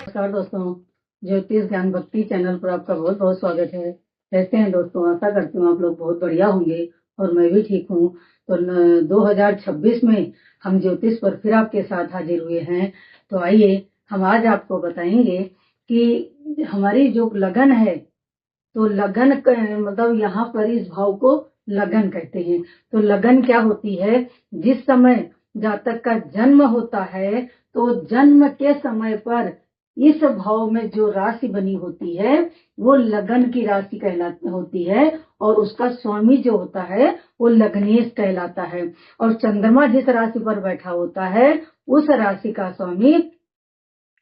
नमस्कार दोस्तों, ज्योतिष ज्ञान भक्ति चैनल पर आपका बहुत बहुत स्वागत है। कैसे हैं दोस्तों? आशा करती हूँ आप लोग बहुत बढ़िया होंगे और मैं भी ठीक हूँ। तो 2026 में हम ज्योतिष पर फिर आपके साथ हाजिर हुए हैं। तो आइए हम आज आपको बताएंगे कि हमारी जो लगन है, तो लगन मतलब यहाँ पर इस भाव को लगन कहते हैं। तो लगन क्या होती है? जिस समय जातक का जन्म होता है, तो जन्म के समय पर इस भाव में जो राशि बनी होती है वो लगन की राशि कहलाती होती है, और उसका स्वामी जो होता है वो लग्नेश कहलाता है। और चंद्रमा जिस राशि पर बैठा होता है उस राशि का स्वामी,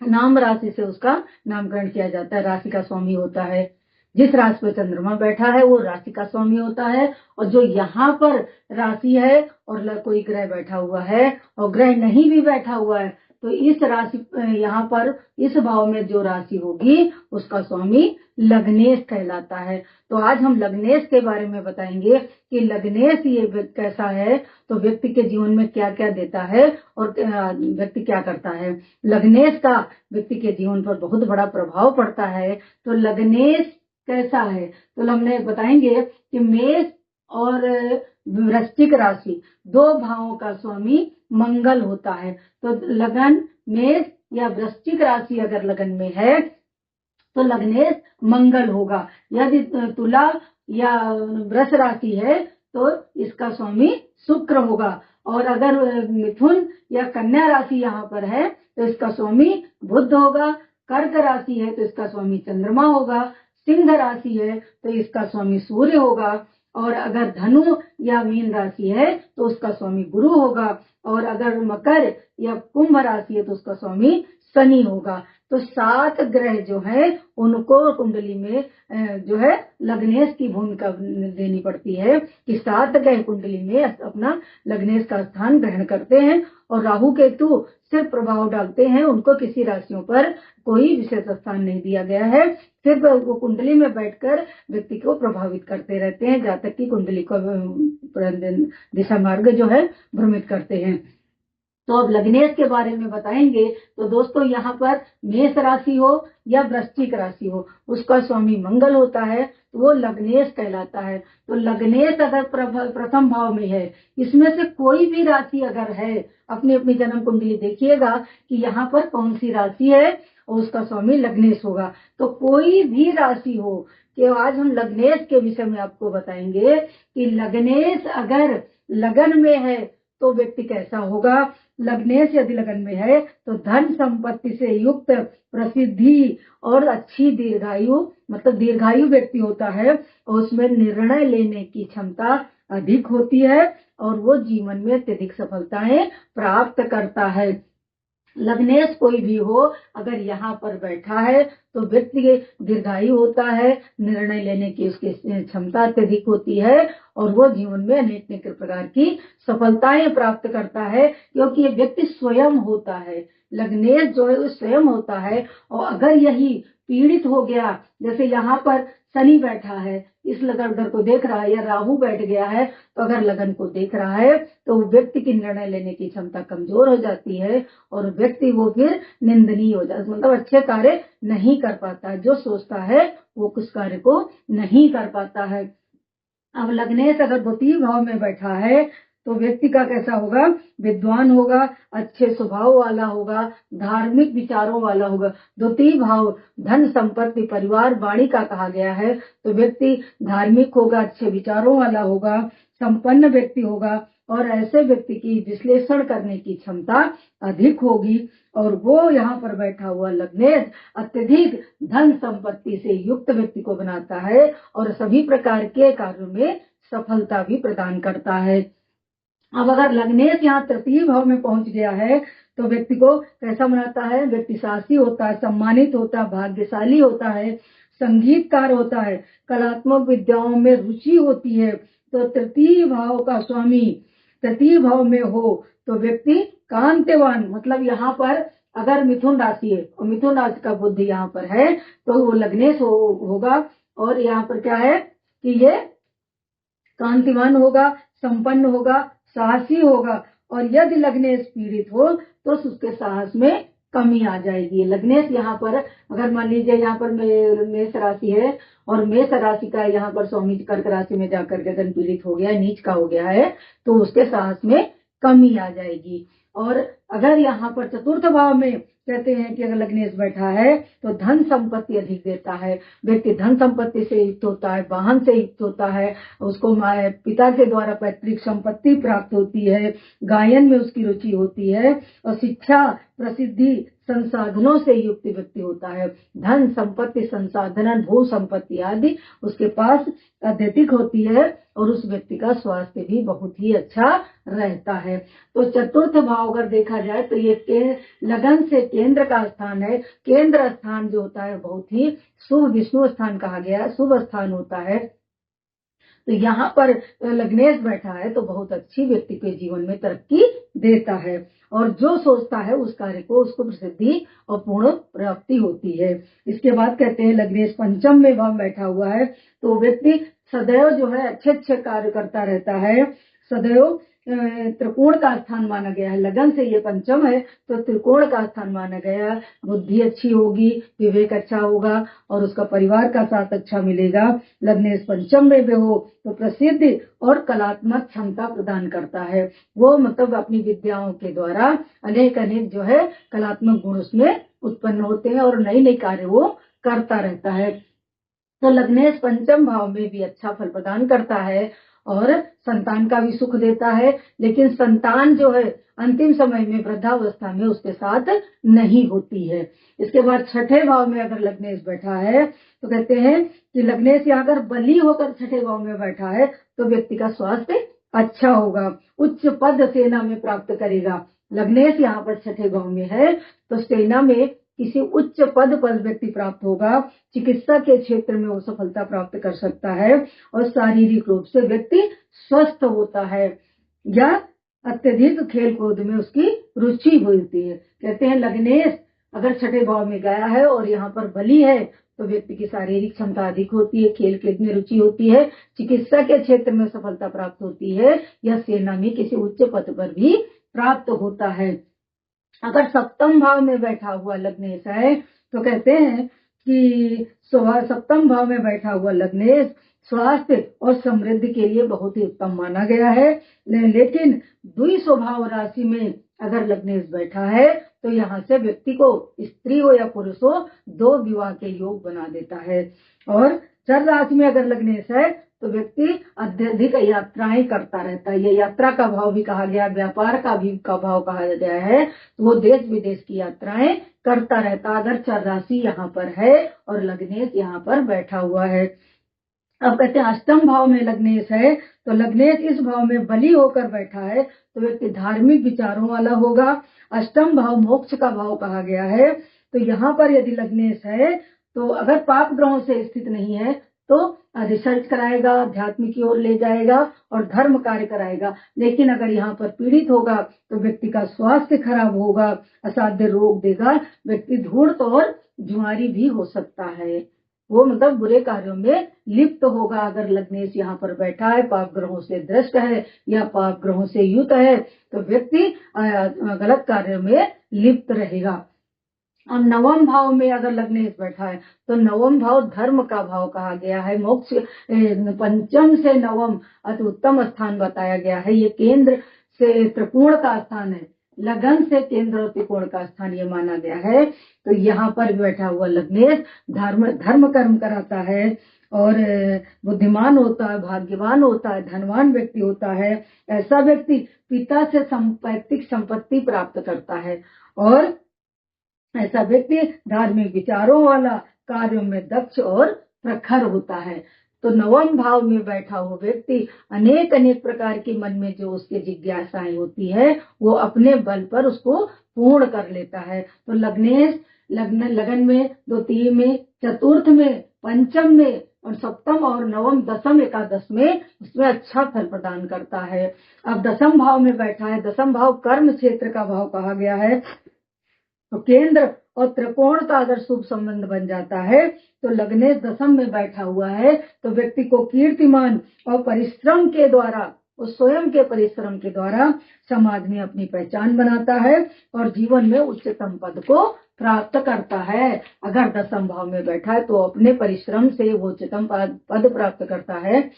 नाम राशि से उसका नामकरण किया जाता है, राशि का स्वामी होता है। जिस राशि पर चंद्रमा बैठा है वो राशि का स्वामी होता है। और जो यहाँ पर राशि है और कोई ग्रह बैठा हुआ है और ग्रह नहीं भी बैठा हुआ है, तो इस राशि यहाँ पर इस भाव में जो राशि होगी उसका स्वामी लग्नेश कहलाता है। तो आज हम लग्नेश के बारे में बताएंगे कि लग्नेश ये कैसा है, तो व्यक्ति के जीवन में क्या क्या देता है और व्यक्ति क्या करता है। लग्नेश का व्यक्ति के जीवन पर बहुत बड़ा प्रभाव पड़ता है। तो लग्नेश कैसा है, तो हमने बताएंगे कि मेष और वृश्चिक राशि दो भावों का स्वामी मंगल होता है। तो लगन मेष या वृश्चिक राशि अगर लगन में है तो लग्नेश मंगल होगा। यदि तुला या वृष राशि है तो इसका स्वामी शुक्र होगा। और अगर मिथुन या कन्या राशि यहाँ पर है तो इसका स्वामी बुध होगा। कर्क राशि है तो इसका स्वामी चंद्रमा होगा। सिंह राशि है तो इसका स्वामी सूर्य होगा। और अगर धनु या मीन राशि है तो उसका स्वामी गुरु होगा। और अगर मकर या कुंभ राशि है तो उसका स्वामी शनि होगा। तो 7 ग्रह जो है उनको कुंडली में जो है लग्नेश की भूमिका देनी पड़ती है कि 7 ग्रह कुंडली में अपना लग्नेश का स्थान ग्रहण करते हैं। और राहु केतु सिर्फ प्रभाव डालते हैं, उनको किसी राशियों पर कोई विशेष स्थान नहीं दिया गया है। सिर्फ वो कुंडली में बैठकर व्यक्ति को प्रभावित करते रहते हैं, जातक की कुंडली को दिशा मार्ग जो है भ्रमित करते हैं। तो अब लग्नेश के बारे में बताएंगे। तो दोस्तों यहाँ पर मेष राशि हो या वृश्चिक राशि हो, उसका स्वामी मंगल होता है, तो वो लग्नेश कहलाता है। तो लग्नेश अगर प्रथम भाव में है, इसमें से कोई भी राशि अगर है, अपनी अपनी जन्म कुंडली देखिएगा कि यहाँ पर कौन सी राशि है और उसका स्वामी लग्नेश होगा। तो कोई भी राशि हो, कि आज हम लग्नेश के विषय में आपको बताएंगे कि लग्नेश अगर लगन में है तो व्यक्ति कैसा होगा। लग्नेश यदि लगन में है तो धन संपत्ति से युक्त, प्रसिद्धि और अच्छी दीर्घायु, मतलब दीर्घायु व्यक्ति होता है और उसमें निर्णय लेने की क्षमता अधिक होती है और वो जीवन में अत्यधिक सफलताएं प्राप्त करता है। लग्नेश कोई भी हो अगर यहाँ पर बैठा है तो व्यक्ति दीर्घायु होता है, निर्णय लेने की उसकी क्षमता अत्यधिक होती है और वो जीवन में अनेक प्रकार की सफलताएं प्राप्त करता है, क्योंकि ये व्यक्ति स्वयं होता है। लग्नेश जो है वो स्वयं होता है। और अगर यही पीड़ित हो गया, जैसे यहाँ पर शनि बैठा है, इस लगन को देख रहा है, या राहु बैठ गया है, तो अगर लगन को देख रहा है तो व्यक्ति की निर्णय लेने की क्षमता कमजोर हो जाती है और व्यक्ति वो फिर निंदनीय हो जाता है, मतलब अच्छे कार्य नहीं कर पाता, जो सोचता है वो कुछ कार्य को नहीं कर पाता है। अब लग्नेश अगर द्वितीय भाव में बैठा है तो व्यक्ति का कैसा होगा? विद्वान होगा, अच्छे स्वभाव वाला होगा, धार्मिक विचारों वाला होगा। द्वितीय भाव धन संपत्ति परिवार वाणी का कहा गया है, तो व्यक्ति धार्मिक होगा, अच्छे विचारों वाला होगा, संपन्न व्यक्ति होगा और ऐसे व्यक्ति की विश्लेषण करने की क्षमता अधिक होगी। और वो यहाँ पर बैठा हुआ लग्नेश अत्यधिक धन संपत्ति से युक्त व्यक्ति को बनाता है और सभी प्रकार के कार्यों में सफलता भी प्रदान करता है। अब अगर लग्नेश यहाँ तृतीय भाव में पहुंच गया है तो व्यक्ति को कैसा बनाता है? व्यक्ति साहसी होता है, सम्मानित होता है, भाग्यशाली होता है, संगीतकार होता है, कलात्मक विद्याओं में रुचि होती है। तो तृतीय भाव का स्वामी तृतीय भाव में हो तो व्यक्ति कांतिवान, मतलब यहाँ पर अगर मिथुन राशि है और मिथुन राशि का बुध यहाँ पर है तो वो लग्नेश होगा। और यहाँ पर क्या है कि ये कांतिवान होगा, संपन्न होगा, साहसी होगा। और यदि लग्नेश पीड़ित हो तो उसके साहस में कमी आ जाएगी। लग्नेश यहाँ पर अगर मान लीजिए यहाँ पर मेष राशि है और मेष राशि का यहाँ पर स्वामी कर्क राशि में जाकर के अगर पीड़ित हो गया है, नीच का हो गया है, तो उसके साहस में कमी आ जाएगी। और अगर यहाँ पर चतुर्थ भाव में कहते हैं कि अगर लग्नेश बैठा है तो धन संपत्ति अधिक देता है। व्यक्ति धन संपत्ति से युक्त होता है, वाहन से युक्त होता है, उसको पिता के द्वारा पैतृक संपत्ति प्राप्त होती है, गायन में उसकी रुचि होती है और शिक्षा प्रसिद्धि संसाधनों से युक्त व्यक्ति होता है। धन संपत्ति संसाधन भू संपत्ति आदि उसके पास अत्यधिक होती है और उस व्यक्ति का स्वास्थ्य भी बहुत ही अच्छा रहता है। तो चतुर्थ भाव अगर देखा जाए तो ये लगन से केंद्र का स्थान है। केंद्र स्थान जो होता है बहुत ही शुभ विष्णु स्थान कहा गया है, शुभ स्थान होता है। तो यहाँ पर लग्नेश बैठा है तो बहुत अच्छी व्यक्ति के जीवन में तरक्की देता है और जो सोचता है उस कार्य को उसको प्रसिद्धि और पूर्ण प्राप्ति होती है। इसके बाद कहते हैं लग्नेश पंचम में भाव बैठा हुआ है तो व्यक्ति सदैव जो है अच्छे अच्छे कार्य करता रहता है। सदैव त्रिकोण का स्थान माना गया है। लगन से ये पंचम है तो त्रिकोण का स्थान माना गया है। बुद्धि अच्छी होगी, विवेक अच्छा होगा और उसका परिवार का साथ अच्छा मिलेगा। लग्नेश पंचम में भी हो तो प्रसिद्धि और कलात्मक क्षमता प्रदान करता है। वो मतलब अपनी विद्याओं के द्वारा अनेक जो है कलात्मक गुण उसमें उत्पन्न होते हैं और नई नई कार्य वो करता रहता है। तो लग्नेश पंचम भाव में भी अच्छा फल प्रदान करता है और संतान का भी सुख देता है, लेकिन संतान जो है अंतिम समय में वृद्धावस्था में उसके साथ नहीं होती है। इसके बाद छठे भाव में अगर लग्नेश बैठा है तो कहते हैं कि लग्नेश यहाँ अगर बली होकर छठे भाव में बैठा है तो व्यक्ति का स्वास्थ्य अच्छा होगा, उच्च पद सेना में प्राप्त करेगा। लग्नेश यहाँ पर छठे भाव में है तो सेना में किसी उच्च पद पर व्यक्ति प्राप्त होगा, चिकित्सा के क्षेत्र में वो सफलता प्राप्त कर सकता है और शारीरिक रूप से व्यक्ति स्वस्थ होता है या अत्यधिक खेल कूद में उसकी रुचि होती है। कहते हैं लग्नेश अगर छठे भाव में गया है और यहाँ पर बली है तो व्यक्ति की शारीरिक क्षमता अधिक होती है, खेल कूद में रुचि होती है, चिकित्सा के क्षेत्र में सफलता प्राप्त होती है या सेना में किसी उच्च पद पर भी प्राप्त होता है। अगर सप्तम भाव में बैठा हुआ लग्नेश है तो कहते हैं कि सप्तम भाव में बैठा हुआ लग्नेश स्वास्थ्य और समृद्धि के लिए बहुत ही उत्तम माना गया है। लेकिन द्विस्वभाव राशि में अगर लग्नेश बैठा है तो यहाँ से व्यक्ति को स्त्री हो या पुरुष हो दो विवाह के योग बना देता है। और चर राशि में अगर लग्नेश है तो व्यक्ति अत्यधिक यात्राएं करता रहता है। ये यात्रा का भाव भी कहा गया, व्यापार का भी का भाव कहा गया है। तो वो देश विदेश की यात्राएं करता रहता अगर चर राशि यहाँ पर है और लग्नेश यहाँ पर बैठा हुआ है। अब कहते हैं अष्टम भाव में लग्नेश है तो लग्नेश इस भाव में बली होकर बैठा है तो व्यक्ति धार्मिक विचारों वाला होगा। अष्टम भाव मोक्ष का भाव कहा गया है तो यहाँ पर यदि लग्नेश है तो अगर पाप ग्रहों से स्थित नहीं है तो रिसर्च कराएगा, अध्यात्म की ओर ले जाएगा और धर्म कार्य कराएगा। लेकिन अगर यहाँ पर पीड़ित होगा तो व्यक्ति का स्वास्थ्य खराब होगा, असाध्य रोग देगा, व्यक्ति धूर्त और जुआरी भी हो सकता है। वो मतलब बुरे कार्यों में लिप्त होगा। अगर लग्नेश यहाँ पर बैठा है, पाप ग्रहों से दृष्ट है या पाप ग्रहों से युक्त है तो व्यक्ति गलत कार्यों में लिप्त रहेगा। अब नवम भाव में अगर लग्नेश बैठा है तो नवम भाव धर्म का भाव कहा गया है। मोक्ष पंचम से नवम अति उत्तम स्थान बताया गया है। ये केंद्र से त्रिकोण का स्थान है, लगन से केंद्र और त्रिकोण का स्थान ये माना गया है। तो यहाँ पर बैठा हुआ लग्नेश धर्म कर्म कराता है और बुद्धिमान होता है, भाग्यवान होता है, धनवान व्यक्ति होता है। ऐसा व्यक्ति पिता से पैतृक संपत्ति प्राप्त करता है और ऐसा व्यक्ति धार्मिक विचारों वाला, कार्यों में दक्ष और प्रखर होता है। तो नवम भाव में बैठा हुआ व्यक्ति अनेक प्रकार के मन में जो उसके जिज्ञासाएं होती है वो अपने बल पर उसको पूर्ण कर लेता है। तो लग्नेश लगन में, द्वितीय में, चतुर्थ में, पंचम में और सप्तम और नवम, दसम, एकादश में उसमें अच्छा फल प्रदान करता है। अब दसम भाव में बैठा है, दसम भाव कर्म क्षेत्र का भाव कहा गया है। तो केंद्र और त्रिकोण का अगर शुभ संबंध बन जाता है तो लग्नेश दसम में बैठा हुआ है तो व्यक्ति को कीर्तिमान और परिश्रम के द्वारा वो स्वयं के परिश्रम के द्वारा समाज में अपनी पहचान बनाता है और जीवन में उच्चतम पद को प्राप्त करता है। अगर दसम भाव में बैठा है तो अपने परिश्रम से वो उच्चतम पद प्राप्त करता है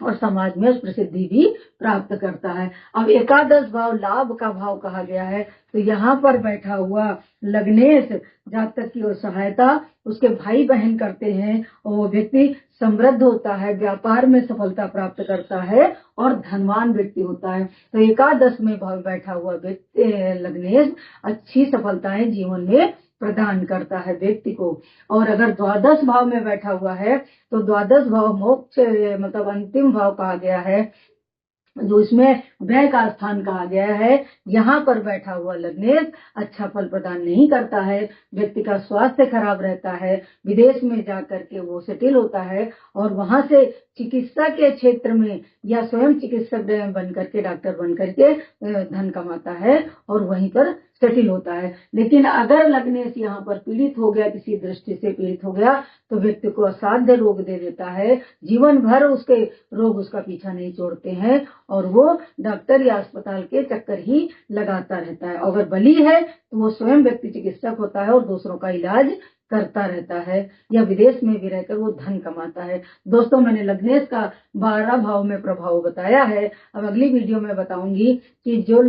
और समाज में प्रसिद्धि भी प्राप्त करता है। अब एकादश भाव लाभ का भाव कहा गया है, तो यहाँ पर बैठा हुआ लग्नेश जातक की ओर सहायता उसके भाई बहन करते हैं और वो व्यक्ति समृद्ध होता है, व्यापार में सफलता प्राप्त करता है और धनवान व्यक्ति होता है। तो एकादश में भाव बैठा हुआ व्यक्ति लग्नेश अच्छी सफलताएं जीवन में प्रदान करता है व्यक्ति को। और अगर द्वादश भाव में बैठा हुआ है तो द्वादश भाव मोक्ष मतलब अंतिम भाव कहा गया है, जो इसमें व्यय का स्थान कहा गया है। यहाँ पर बैठा हुआ लग्नेश अच्छा फल प्रदान नहीं करता है, व्यक्ति का स्वास्थ्य खराब रहता है, विदेश में जाकर के वो सेटल होता है और वहां से चिकित्सा के क्षेत्र में या स्वयं चिकित्सक बन करके डॉक्टर बन करके धन कमाता है और वहीं पर सेटल होता है। लेकिन अगर लग्नेश यहाँ पर पीड़ित हो गया, किसी दृष्टि से पीड़ित हो गया, तो व्यक्ति को असाध्य रोग दे देता है, जीवन भर उसके रोग उसका पीछा नहीं छोड़ते हैं और वो डॉक्टर या अस्पताल के चक्कर ही लगाता रहता है। अगर बली है तो वो स्वयं व्यक्ति चिकित्सक होता है और दूसरों का इलाज करता रहता है या विदेश में भी रहकर वो धन कमाता है। दोस्तों, मैंने लग्नेश का 12 भाव में प्रभाव बताया है। अब अगली वीडियो में बताऊंगी कि जो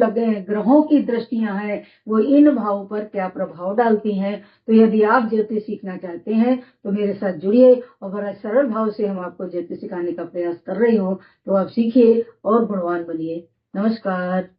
ग्रहों की दृष्टियां हैं वो इन भावों पर क्या प्रभाव डालती हैं। तो यदि आप ज्योतिष सीखना चाहते हैं तो मेरे साथ जुड़िए और बड़ा सरल भाव से हम आपको ज्योतिष सिखाने का प्रयास कर रही हूँ। तो आप सीखिए और गुणवान बनिए। नमस्कार।